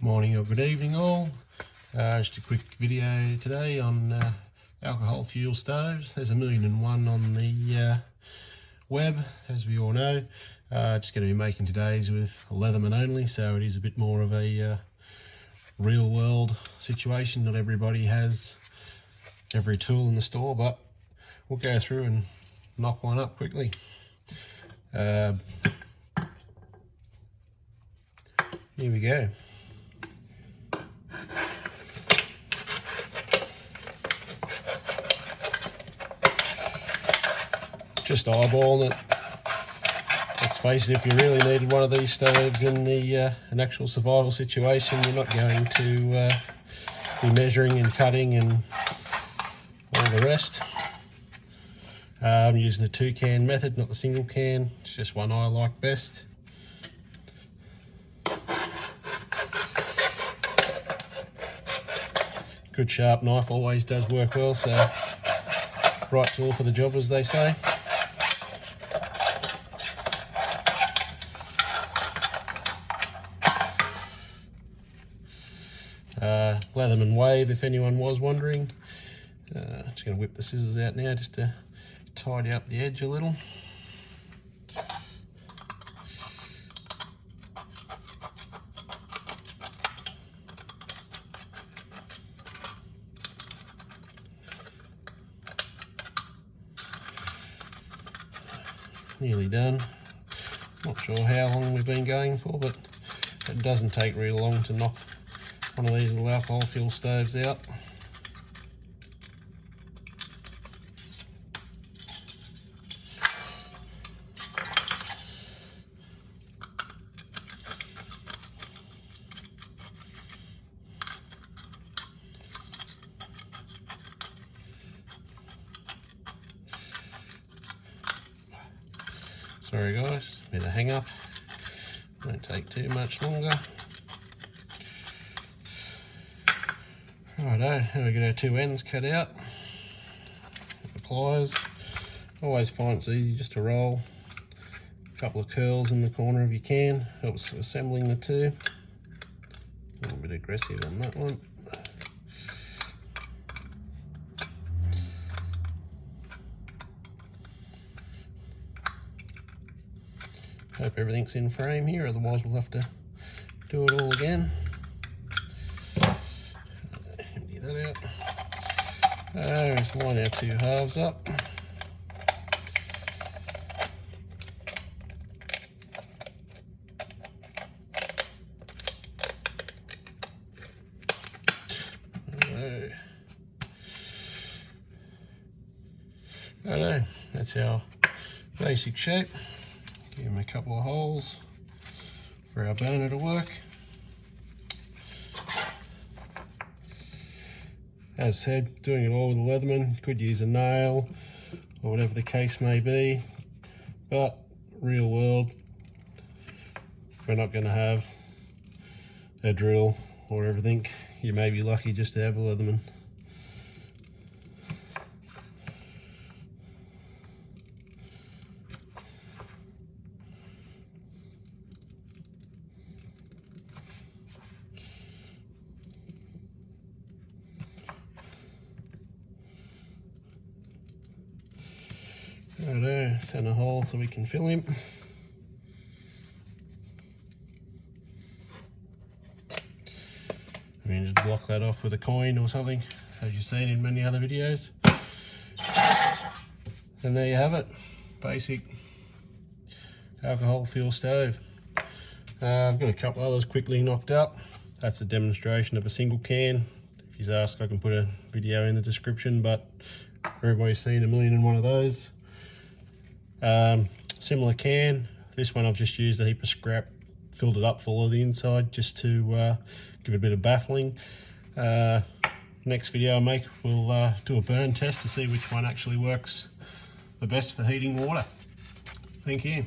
Good morning or good evening all. Just a quick video today on alcohol fuel stoves. There's 1,000,001 on the web, as we all know. Just going to be making today's with a leatherman only, so it is a bit more of a real world situation. Not everybody has every tool in the store, but we'll go through and knock one up quickly. Here we go. Just eyeballing it. Let's face it, if you really needed one of these stoves in an actual survival situation, you're not going to be measuring and cutting and all the rest. I'm using the 2-can method, not the single can. It's just one I like best. Good sharp knife always does work well, so right tool for the job, as they say. Leatherman wave, if anyone was wondering. Just going to whip the scissors out now just to tidy up the edge a little. Nearly done. Not sure how long we've been going for, but it doesn't take real long to knock one of these little alcohol fuel stoves out. Sorry guys, bit of hang up, won't take too much longer. Righto, now we get our two ends cut out. The pliers, always find it's easy just to roll a couple of curls in the corner if you can, helps assembling the two. A little bit aggressive on that one. Hope everything's in frame here, otherwise we'll have to do it all again. Empty that out. Just line our two halves up. Righto, that's our basic shape. Give him a couple of holes for our burner to work. As said, doing it all with a leatherman. You could use a nail or whatever the case may be, but real world, we're not going to have a drill or everything. You may be lucky just to have a leatherman. Righto, centre hole so we can fill him. I mean, just block that off with a coin or something, as you've seen in many other videos. And there you have it, basic alcohol fuel stove. I've got a couple others quickly knocked up. That's a demonstration of a single can. If you ask, I can put a video in the description, but everybody's seen 1,000,001 of those. Similar can. This one I've just used a heap of scrap, filled it up full of the inside just to give it a bit of baffling. Next video I make, we'll do a burn test to see which one actually works the best for heating water. Thank you.